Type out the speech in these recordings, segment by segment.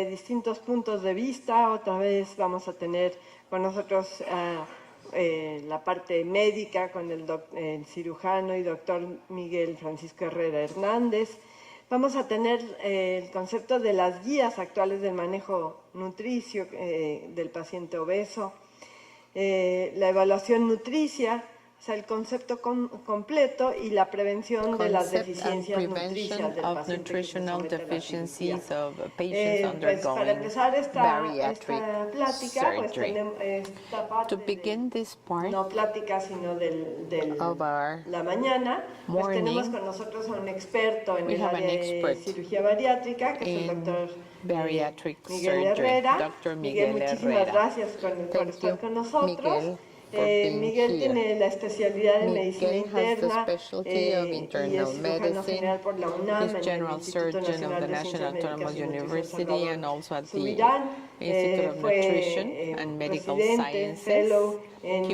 distintos puntos de vista. Otra vez vamos a tener con nosotros la parte médica con el cirujano y doctor Miguel Francisco Herrera Hernández. Vamos a tener el concepto de las guías actuales del manejo nutricio del paciente obeso, la evaluación nutricia, o sea, el concepto completo y la prevención de las deficiencias nutricias del paciente que se somete a la cirugía. Pues para empezar esta plática, pues tenemos esta parte no plática, sino de la mañana, pues tenemos con nosotros a un experto en el área de cirugía bariátrica, que es el doctor Miguel Herrera. Miguel, muchísimas gracias por estar con nosotros. Miguel tiene la especialidad en medicina interna y es cirujano general por la UNAM, en el Instituto Nacional de Ciencias Médicas y Nutrición Subirán. Fue presidente, fellow en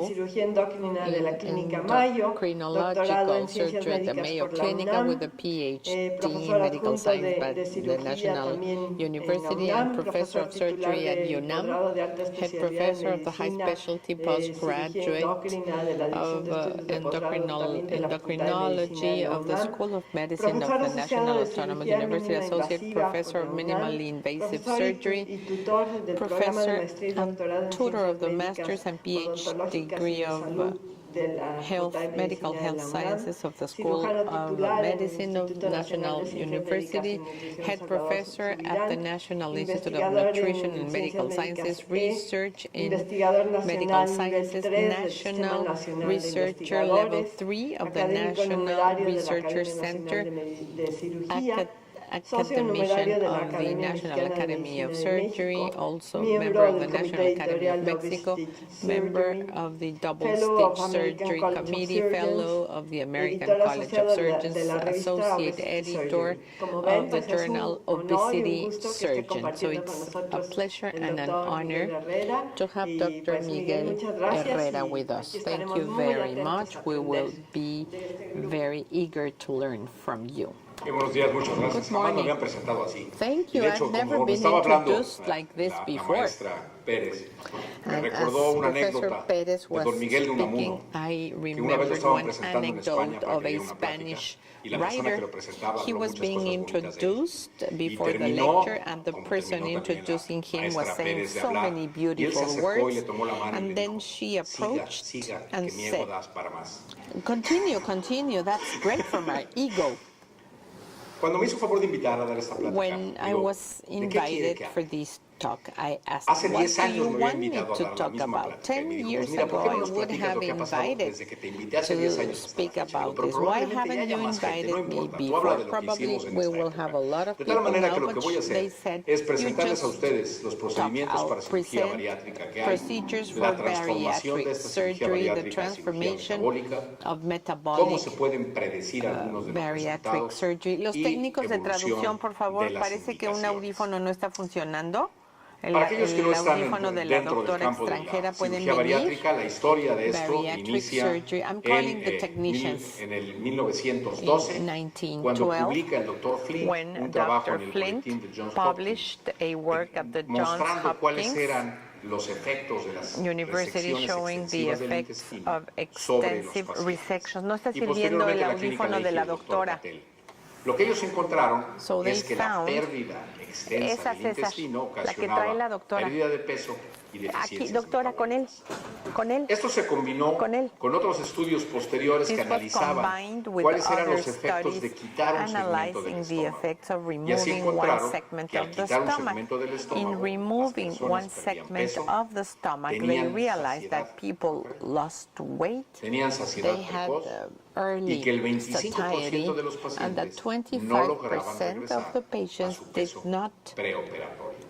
cirugía endocrina de la Clínica Mayo, doctorado en ciencias médicas por la UNAM, profesor adjunto de cirugía también en la UNAM, profesor titular del posgrado de alta especialidad en medicina, cirugía endocrina de la División de Estudios de Posgrado también de la Facultad de Medicina de la UNAM, profesor asociado de cirugía mínima invasiva por la UNAM, profesor y tutor del programa de maestría y doctorado en ciencias médicas and degree of medical health sciences of the School of Medicine of National University, head professor at the National Institute of Nutrition and Medical Sciences, research in medical sciences, national researcher level 3 of the National Research Center, academician of the National Academy of Surgery, also member of the National Academy of Mexico, member of the Double Stitch Surgery Committee, fellow of the American College of Surgeons, associate editor of the journal Obesity Surgeon. So it's a pleasure and an honor to have Dr. Miguel Herrera with us. Thank you very much. We will be very eager to learn from you. Buenos días, muchas gracias. Jamás me habían presentado así. Thank you. De hecho, I've never como been estaba hablando introduced like this before. La maestra Pérez, me recordó una anécdota de don Miguel de Unamuno, que una vez lo estaban presentando en España para que diera una plática, y la persona que lo presentaba habló muchas cosas bonitas de él. Y terminó, como terminó también la maestra Pérez de hablar, y él se acercó y le tomó la mano y le dijo, siga, que mi ego das para más. Continue, that's great for my ego. Cuando me hizo favor de invitar a dar esta plática, when I was invited for this talk, I asked, what do you want me to talk about? 10 years ago, I would have invited to speak about this. Why haven't you invited me before? Probably we will have a lot of people now, but they said, you just talk. I'll present procedures for bariatric surgery, the transformation of metabolic bariatric surgery. Los técnicos de traducción, por favor, parece que un audífono no está funcionando. Para aquellos que no están dentro del campo de la cirugía bariátrica, la historia de esto inicia en el 1912, cuando publica el Dr. Flint un trabajo en el boletín de Johns Hopkins, mostrando cuáles eran los efectos de las resecciones extensivas del intestino sobre los pacientes. No está sirviendo el audífono de la doctora. Lo que ellos encontraron es que la pérdida extensa del intestino ocasionaba pérdida de peso y deficiencias. Aquí, doctora, con él. Esto se combinó con otros estudios posteriores que analizaban cuáles eran los efectos de quitar un segmento del estómago. Y así encontraron que al quitar un segmento del estómago, las personas perdían peso, tenían saciedad precoz, y que el 25% de los pacientes no lograban regresar a su peso preoperatorio.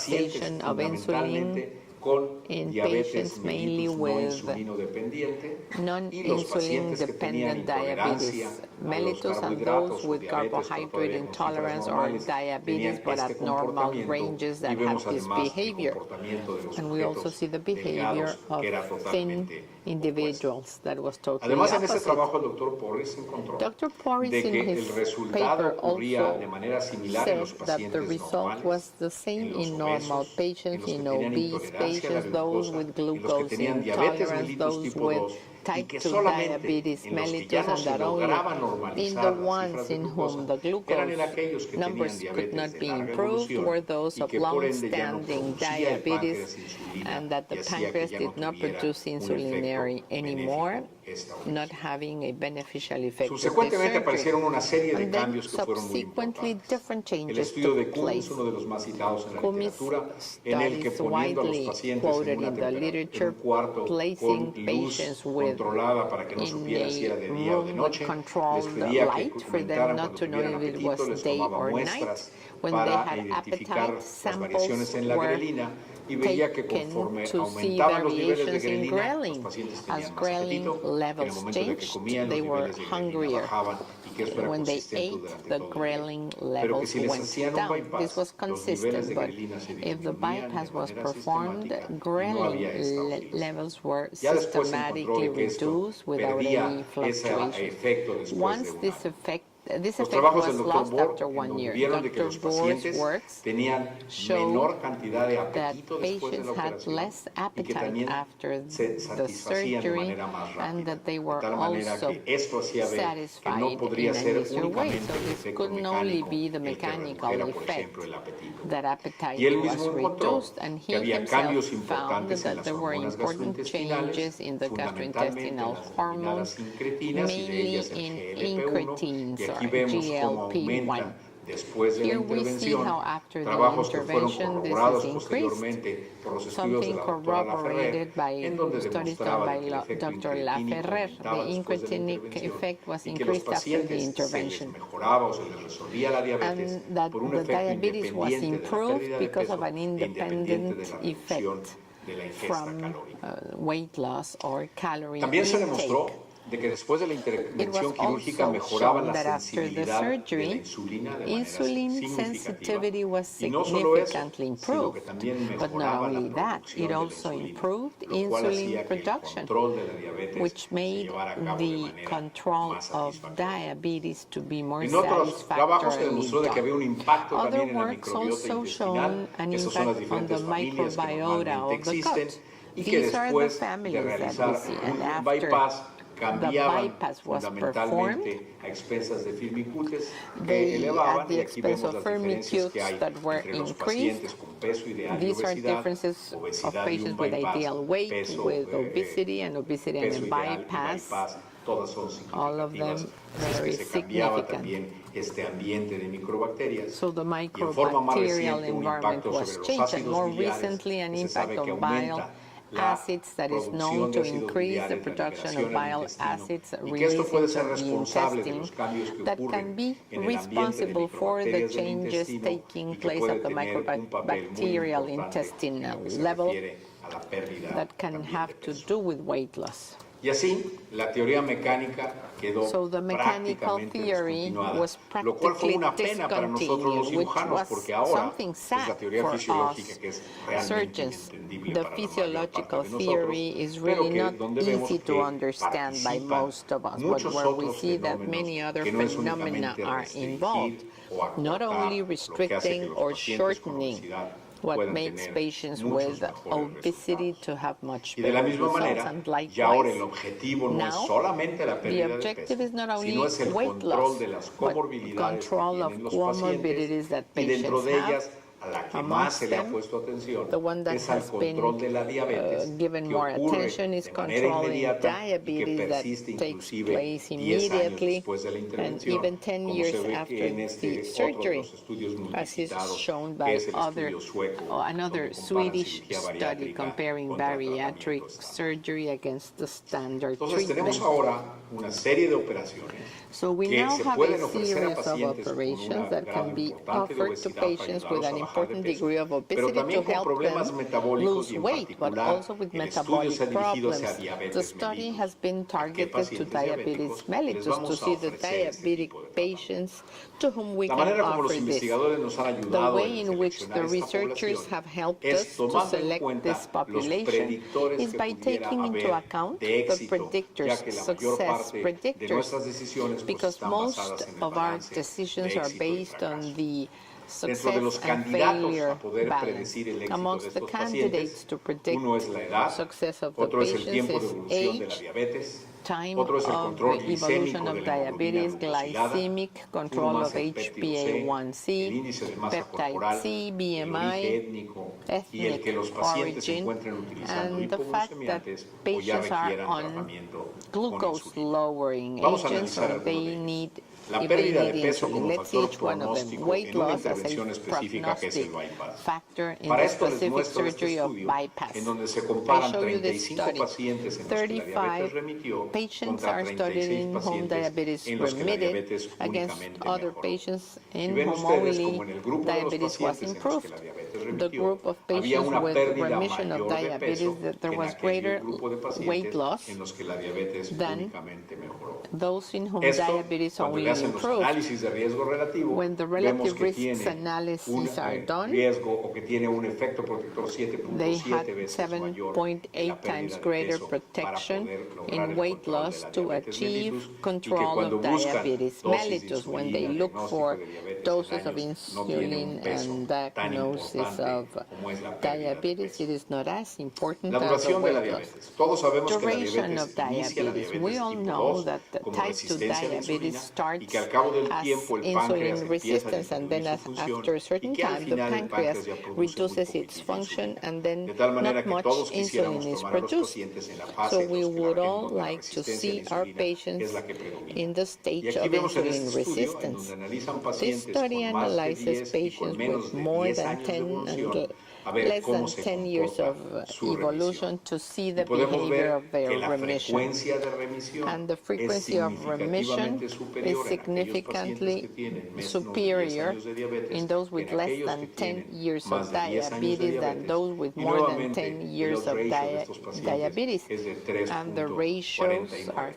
pacientes of insulin fundamentalmente con in patients mainly with non-insulin dependent diabetes mellitus and those with carbohydrate intolerance or diabetes but at normal ranges that have this behavior. And we also see the behavior of thin individuals that was totally Además, en este opposite. trabajo el doctor Porris encontró Dr. Porris de in que his el resultado paper ocurría also de manera similar en said los that pacientes the result normales, was the same en los in normal obesos, patients, en in los que tenían obese intolerancia a la patients, those glucosa, with en los que glucose tenían diabetes intolerance, mellitus those tipo with 2, y type que 2 solamente diabetes en los que ya mellitus, no and se that only lograba in normalizar the las cifras ones de in glucosa whom the eran glucose en aquellos que tenían numbers could diabetes not de be larga improved evolución were those y of que por ende ya no long-standing producía el diabetes, páncreas insulina and that the y hacía que pancreas ya did no not tuviera produce un insulinary efecto anymore, benéfico esta operación. not having a beneficial effect with this Subsecuentemente surgery. aparecieron una serie de And then cambios que fueron muy subsequently importantes. different El changes estudio de took Cuándo es place. uno de los más citados en la Cummings literatura, en el que studies poniendo a los widely pacientes quoted en una in the temperatura, en literature, un cuarto placing con luz patients with controlada para que no in supieran si era de a día o de room with noche, les controlled pedía que light for them comentaran not cuando to know tuvieran if it apetito, was les day tomaba or night. muestras When they para had identificar appetite, las variaciones samples en la were grelina y veía que taken conforme to see aumentaban los niveles de variations in grelina, los ghrelin. pacientes As tenían más ghrelin apetito, que en el levels momento de que changed, comían los they were niveles de grelina hungrier. bajaban y que eso era When they consistente ate, durante the todo el día. ghrelin Pero que levels si les went hacían un down. bypass, This was los niveles consistent, de but grelina se if the disminuían bypass de was manera performed, sistemática y no ghrelin había esta oscilación. levels were Ya después se encontró systematically de que esto reduced without perdía any ese fluctuation. efecto después Once de un this año. This Los effect trabajos del was Dr. lost Bohr, after en 1 donde year. vieron de que Dr. los Bohr's pacientes works tenían show menor cantidad de that apetito después de patients la had operación less y que appetite también after se the satisfacían de surgery, manera más and rápida. that they De were tal manera also que esto hacía ver que no satisfied podría in ser an easier way. únicamente So el this efecto couldn't only mecánico be the el que mechanical redujera, por effect ejemplo, el apetito. that Y appetite él was mismo encontró reduced, and que he había himself cambios found importantes en that las there were hormonas important gastrointestinales, changes in the fundamentalmente en gastrointestinal las hormones, denominadas incretinas y de mainly ellas el in GLP-1, incretins y or aquí vemos cómo GLP-1. aumentan después de la Here we see intervención, how after the trabajos que fueron intervention this corroborados is increased, posteriormente por los estudios de something la doctora Laferrer, corroborated by en donde studies done demostraba by que el efecto Dr. incretínico Laferrer. aumentaba The después de la incretinic intervención effect was y que los increased after the pacientes se les intervention, mejoraba o se les resolvía la diabetes and that por un the efecto diabetes was independiente de la improved pérdida de because of peso an e independiente de independent la reducción effect de la ingesta from calórica. weight loss or calorie También se intake. demostró de que después de la It intervención was quirúrgica also mejoraba la shown that after the sensibilidad de la surgery, insulina de manera insulin significativa. sensitivity was Y no solo eso, significantly sino que improved. también But not mejoraba la only that, producción it de la also insulina, improved lo cual insulin hacía que el production, control de la diabetes which se made llevara a cabo de the manera control más of satisfactoria. diabetes to be more En otros trabajos se satisfactorily demostró de que había un done. impacto Other también en la works microbiota also intestinal. shown an Estas son las impact on the diferentes familias que microbiota normalmente of the existen gut. y que These are the después de families that we realizar see, un and after bypass the cambiaban bypass was fundamentalmente a expensas de firmicutes que they, elevaban at the y aquí expense vemos of las diferencias que hay firmicutes that were entre los increased. pacientes con peso ideal y These are obesidad, differences of obesidad y un patients with bypass, ideal weight, peso, with obesity and obesity and peso a ideal y bypass. bypass, todas son All of them significativas, así es very que se cambiaba significant. también este ambiente de microbacterias So the y en forma más microbacterial reciente un environment impacto was sobre los changed, and ácidos more biliares recently an que se sabe impact que of bile aumenta la acids that is known producción de to ácidos increase the biliares, la production liberación of al bile intestino acids y que esto released puede into ser the responsable de intestine los cambios que that can ocurren be en el ambiente de responsible for the microbacterias del changes intestino taking y que place puede at the tener un papel muy microbacterial importante en intestinal lo que se level refiere a la pérdida that can también have de to peso. do with weight loss. Y así, la teoría mecánica quedó So the mechanical prácticamente theory descontinuada, was lo cual fue practically una pena para nosotros los discontinued, which cirujanos, was porque ahora something es sad la teoría for fisiológica us que es realmente surgeons. inentendible The para la mayor physiological parte de nosotros, theory is pero really que not donde vemos easy que to understand by participan most of us, but muchos where we otros see that fenómenos many other que no es phenomena únicamente are restringir involved, o acortar, not only lo que hace que restricting los or pacientes con shortening obesidad what puedan makes tener patients muchos with mejores obesity resultados. to have much Y de la better misma results, manera, and ya ahora el likewise, objetivo no es now solamente la the pérdida de objective peso, is not sino only es el weight control loss, de las but comorbilidades que control of tienen los comorbidities pacientes that y dentro patients de have. ellas a la que más Amongst se le ha them, puesto atención the one that es al has control been de la diabetes given que more ocurre attention is de manera controlling inmediata y que diabetes that persiste takes inclusive place 10 años immediately después de la and intervención, even 10 como years se ve after que en the este otro de surgery, los estudios as is multicitados, shown que by es el estudio sueco, another donde comparan Swedish cirugía study bariátrica comparing contra bariatric tratamiento estándar. surgery against the standard Entonces tenemos treatment. ahora una serie de operaciones So we que now se have pueden a ofrecer a series of pacientes con operations una that grado can be importante de offered to obesidad para patients with ayudarlos an a bajar de important peso, degree of pero obesity también to con help problemas them metabólicos y lose en weight, but particular also with el estudio metabolic se ha dirigido problems. hacia The diabetes study mellitus. has been ¿A qué targeted to pacientes diabetes diabéticos les mellitus, to vamos a see the ofrecer este diabetic tipo de tratamiento? patients to whom we La can manera como los offer this. investigadores nos han The ayudado way en in which seleccionar the esta researchers población have helped es us to tomando en select cuenta this los population predictores is que by pudiera taking into haber account de the éxito, predictors, ya que la mayor success parte de predictors, nuestras decisiones pues, because están basadas most en el of our balance decisions de are éxito y based on fracaso. the Dentro de los success and candidatos failure a poder balance. predecir el éxito de Amongst the estos candidates pacientes, to predict uno es la edad, success of the otro es el patients tiempo de is evolución de la age, diabetes, time otro es el of control evolution glicémico of de la hemoglobina diabetes, glucosilada, glycemic uno control más of el péptido C, el HbA1c, índice de masa peptide corporal, C, el BMI, origen étnico y el que ethnic los pacientes se origin, encuentren utilizando and the fact that hipoglucemiantes o ya patients are requieran on tratamiento con glucose insulina. lowering Vamos a agents analizar or algunos they de ellos. need La if they pérdida de need peso insulin. como Let's see factor each one of them. pronóstico Weight en una loss as a intervención específica que es el prognostic bypass. factor in Para the esto les specific muestro este surgery of estudio bypass. en donde se I comparan show you this 35 study. pacientes en los que la diabetes 35 remitió patients contra are studied 36 in whom pacientes diabetes en los que la remitted diabetes against únicamente other mejoró. patients Y in ven whom ustedes only como en el grupo de los diabetes was pacientes en los que improved. la diabetes The remitió group of había patients una with pérdida remission of mayor de diabetes, peso that there que en was aquel greater grupo de weight pacientes loss en los que la diabetes than únicamente mejoró. those in whom Esto, diabetes cuando only le hacen los improved. análisis de riesgo relativo, When the vemos relative que risks tiene un analyses are done, riesgo o que tiene un efecto protector they had 7.7 veces mayor en la 7.8 pérdida times de greater peso para protection poder lograr in el weight control de loss la to diabetes achieve mellitus y que control cuando of buscan diabetes dosis de mellitus. When they insulina, look diagnóstico for de diabetes doses en of años, no tiene un insulin peso and tan diagnosis importante of como es la pérdida de diabetes, peso. it is not as important La as the duración de la weight loss. diabetes. Todos sabemos que la Duration of diabetes inicia la diabetes. We diabetes all tipo know 2 that the como type 2 resistencia a la diabetes insulina y que al starts cabo del as tiempo el páncreas insulin empieza a resistance, and disminuir then su función after a y certain que al time the final el páncreas pancreas ya produce muy reduces its poquitita function, insulina. and then De tal manera not que much todos insulin quisiéramos is tomar a los produced. pacientes en la So fase we would en all donde la like to resistencia a la see our insulina es patients la que predomina. in the Y stage aquí of vemos en este insulin estudio en resistance. donde analizan This pacientes study con más de analyzes 10 y con patients menos with de more 10 than años de 10 evolución and a ver less cómo than se 10 years comporta of su evolution remisión. to see Y the podemos behavior ver of their que la remission. frecuencia de remisión And the es frequency of remission significativamente is superior en aquellos pacientes que significantly tienen menos de 10 superior años de diabetes in those que with en less aquellos que than 10 tienen years más of de 10 años de diabetes than diabetes. those with Y more than nuevamente 10 el years odds of ratio de estos pacientes diabetes. es de And the ratios 3.49. are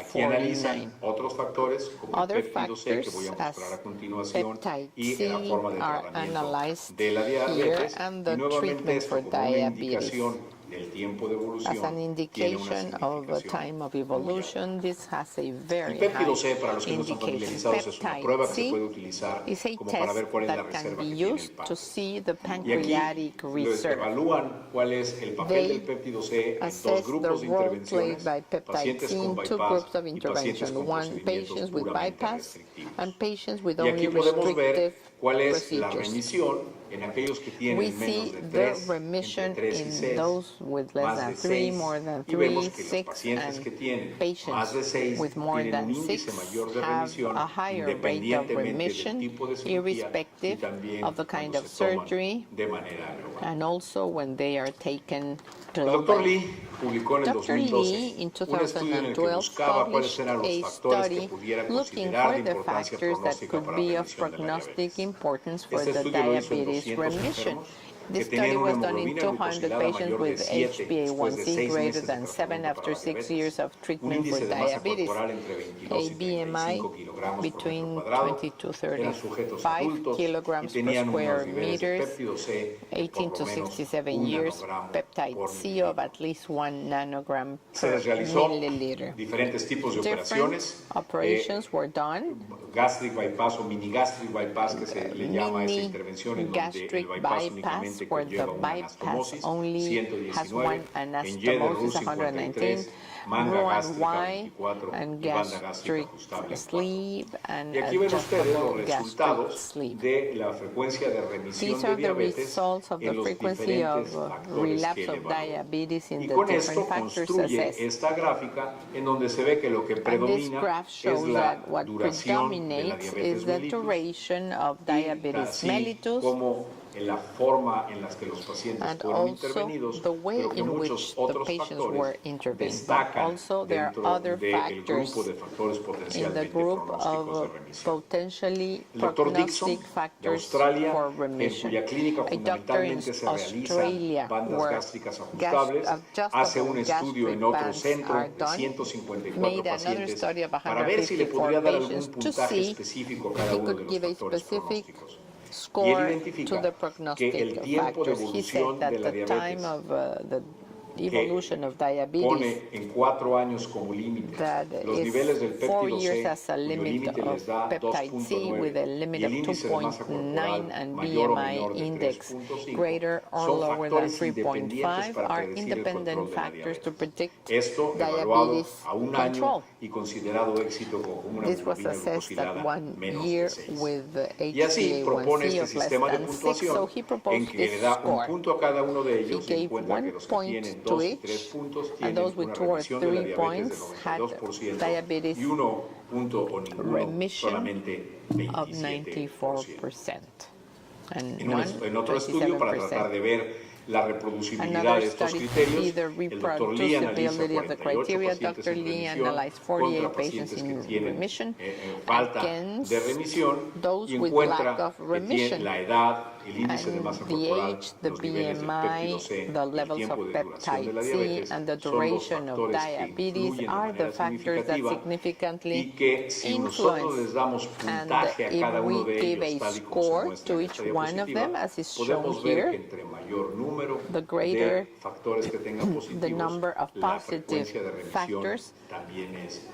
Aquí analizan 3.49. otros factores como el Other péptido C que voy a factors mostrar a as continuación peptide y C la forma de are tratamiento analyzed de la here, diabetes and y the nuevamente treatment esto for como una diabetes. indicación del tiempo de As evolución an tiene una indication of a significación time of muy alta. evolution, this has a El very péptido high C, para los que no están indication. familiarizados, es una Peptide prueba que se C puede utilizar is a como para test ver cuál es la that can reserva be que tiene el used to páncreas. see the Y aquí pancreatic reserve. evalúan cuál es el papel del They péptido C en dos assess the grupos de role intervenciones, played by peptide pacientes C con in two bypass groups of y pacientes intervention, con one procedimientos patients with puramente bypass restrictivos. and patients with Y only aquí podemos ver restrictive cuál es la procedures. remisión en aquellos que We tienen menos see de the 3, entre remission 3 y in 6, those with less más than de 3, 6, more than y vemos 3, que los 6, pacientes que and tienen más patients de 6 with more tienen un than índice 6 mayor de have remisión a higher rate of independientemente del remission, tipo de cirugía y irrespective también of the cuando kind of se toman surgery, de manera global. and also when they are taken El doctor globally. Lee publicó en el Dr. 2012 Lee in un estudio en el que 2012 buscaba cuáles published eran los a factores que study pudiera looking considerar for de the importancia factors that pronóstica could para la be of remisión de la prognostic diabetes. importance for Este the estudio lo hizo en diabetes 200 remission. enfermos que This tenían study una was done in hemoglobina 200 glucosilada patients mayor de with 7 después de HbA1c 6 greater meses de than 7 tratamiento after para la 6 diabetes, years of un treatment for índice de masa diabetes, corporal entre 22 a y BMI 35 kilogramos por metro between cuadrado, 20 to eran sujetos 35 adultos y kilograms per tenían unos square niveles de meters, péptido C de 18 por to lo menos 67 1 years, nanogramo peptide por C mililitro. of at least 1 nanogram Se per les realizó milliliter. diferentes tipos de Different operaciones, operations were done. gastric bypass o mini gastric bypass que se le llama a esa Mini intervención en donde el gastric bypass bypass, únicamente where the conlleva una bypass anastomosis, only has 119, one en Y de anastomosis, Rus 119, 53, manga Ro and gástrica Y, 24 and y banda gástrica gastric ajustable 4. sleeve and Y aquí ven ustedes los adjustable gastric resultados sleeve. de la frecuencia de remisión These de are the diabetes results of the en los frequency of diferentes factores que relapse él of evaluó. diabetes in Y the con esto different factors construye assessed. esta gráfica en donde se ve que lo que And this predomina graph es shows la that what duración de la predominates diabetes is the mellitus duration of y diabetes así mellitus, como en la forma en la que los pacientes fueron intervenidos, pero que muchos otros factores destacan dentro del grupo de factores potencialmente pronósticos de remisión. El doctor Dixon, de Australia, en cuya clínica fundamentalmente se realizan bandas gástricas ajustables, hace un estudio en otro centro de 154 pacientes para ver si le podría dar algún puntaje específico a cada uno de los factores pronósticos. Y él identifica que el tiempo de evolución de la diabetes, que pone en 4 años como límite los niveles del péptido C, cuyo límite les da 2.9, y el índice de masa corporal mayor o menor de 3.5, son factores independientes para predecir el control de la diabetes. Esto evaluado a 1 año y considerado éxito como una hemoglobina glucosilada menos de 6. Y así propone este sistema de puntuación en que le da un punto a cada uno de ellos y encuentra que los que tienen 2 y 3 puntos tienen una remisión de la diabetes del 92% y 1 punto o ninguno solamente 27%. En otro estudio, para tratar de ver la reproducibilidad de estos criterios, el Dr. Lee analiza 48 pacientes en remisión contra pacientes que tienen falta de remisión y encuentra que tienen la edad, el índice de masa corporal, los niveles de péptido C, el tiempo de duración de la diabetes, son los factores que influyen de manera significativa y que si nosotros les damos puntaje a cada uno de ellos, tal y como se muestra en esta diapositiva, podemos ver que entre mayor número de factores que tengan positivos, la frecuencia de remisión también es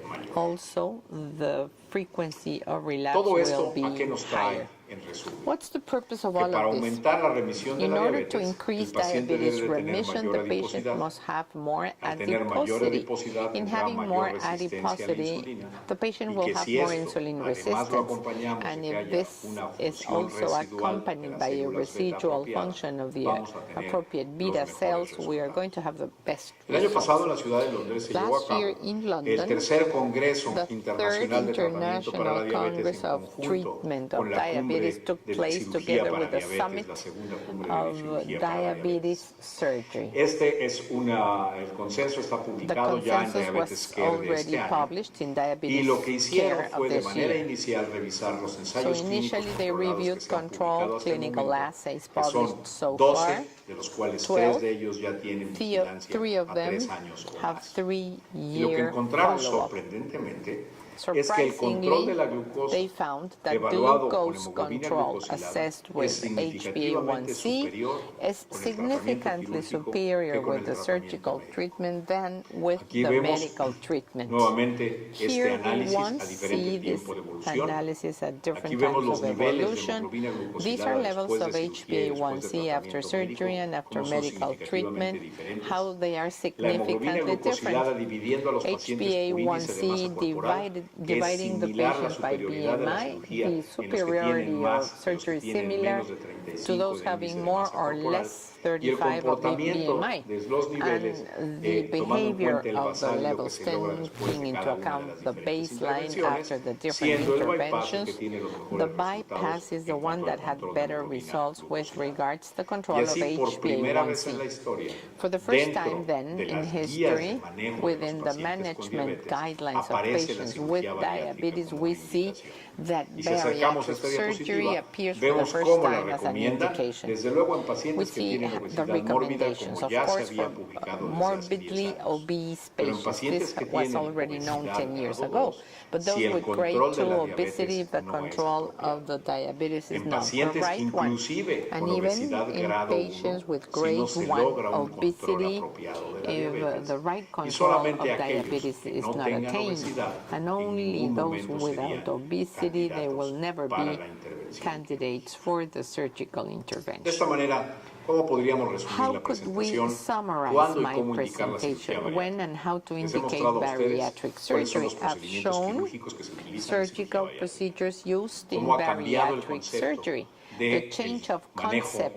mayor. Also, the frequency of relapse Todo esto, will ¿a be qué nos trae higher. en resumen? What's the purpose of Que all para of this? aumentar la remisión de In la order to diabetes, increase el paciente diabetes debe de tener remission, mayor the patient adiposidad. must have more Al tener mayor adiposity. adiposidad, In tendrá having mayor more resistencia a la adiposity, insulina. the patient Y will que have si more esto, insulin además lo resistance. acompañamos And de que if haya this una is función also residual de accompanied las by a células beta residual apropiadas, function of the vamos a tener appropriate los beta mejores cells, we are resultados. going to have the best El año pasado en results. la ciudad de Londres se llevó a Last year cabo in el London, tercer Congreso the third Internacional de Tratamiento para la International Diabetes Congress en of conjunto Treatment con of la cumbre Diabetes took de place cirugía together para with the diabetes, summit la segunda cumbre de of cirugía para la diabetes. diabetes surgery. El consenso está The publicado ya en consensus Diabetes was Care de este already año. published in Y Diabetes lo que hicieron Care fue of de this manera year. inicial revisar los So ensayos clínicos initially they controlados que reviewed se han controlled publicado hasta el clinical momento, assays que son published so 12, far. de los cuales 12, 3 de ellos ya tienen vigilancia three of a them 3 años o have más. Y lo que 3-year encontraron follow-up. sorprendentemente es que el control de Surprisingly, la glucosa they found that evaluado con glucose hemoglobina control glucosilada assessed es with significativamente HbA1c superior is con el tratamiento significantly quirúrgico superior que con with el the tratamiento surgical médico. treatment than with Aquí the vemos medical treatment. nuevamente este Here we análisis once a diferente see this tiempo de evolución. analysis at Aquí different vemos times los of niveles de evolution. hemoglobina These are glucosilada levels después de of cirugía y después de HbA1c after tratamiento surgery médico, and after cómo son medical significativamente treatment, diferentes. how they are La hemoglobina significantly glucosilada different. dividiendo a los pacientes por índice de masa HbA1c corporal es dividing the similar a la patient by superioridad de la BMI, cirugía the en los que tienen superiority of más, en los que surgery tienen similar menos de to 35 those de índice having de more masa or corporal. less Y el 35 of comportamiento BMI. de los niveles, And the tomando en behavior cuenta el of the basal y lo que levels se logra después de taking into cada una de account las the diferentes baseline intervenciones, after the different siendo el bypass el que interventions. tiene los The mejores bypass resultados is the en one cuanto al that had control de better hemoglobina results with glucosilada. regards to the Y control of así, por primera vez en la HbA1c. historia, For the first dentro time then de in las guías de history, manejo de within los the pacientes con management diabetes, guidelines of aparece la patients with cirugía bariátrica diabetes, como we una see indicación. that Y si acercamos bariatric esta surgery diapositiva, appears for the vemos first cómo la time as an recomiendan, indication. desde luego en We pacientes que see tienen the obesidad mórbida, recommendations, como of ya se course, había for publicado desde hace 10 morbidly años. obese Pero en patients. pacientes This que was tienen already known obesidad 10 years grado ago. 2, But si those el with grade control de 2 la obesity, diabetes the no es control apropiado. of the diabetes is En not the pacientes right one. inclusive And con even obesidad in grado 1, patients with si grade no se 1 logra un control obesity, apropiado de la if diabetes, the right y control solamente of aquellos diabetes que is no not tengan attained, obesidad and en only ningún those momento without serían obesity, they will candidatos never para be la intervención. candidates for the surgical De intervention. esta manera, ¿cómo podríamos resumir How la could we presentación? summarize ¿Cuándo y my cómo indicar la cirugía presentation? When and how to bariátrica? Les he indicate mostrado a ustedes bariatric cuáles son surgery. los I've procedimientos shown quirúrgicos que se utilizan en cirugía surgical bariátrica. procedures used in ¿Cómo ha cambiado el bariatric concepto surgery. the change of concept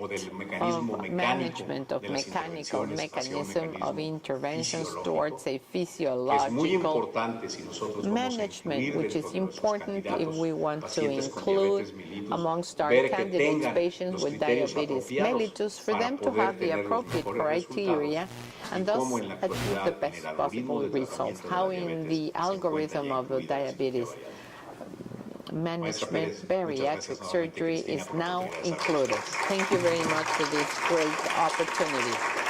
of management of mechanical mechanism of interventions towards a physiological management, which is important if we want to include amongst our candidates patients with diabetes mellitus for them to have the appropriate criteria and thus achieve the best possible results. How in the algorithm of the diabetes management, bariatric surgery is now included. Thank you very much for this great opportunity.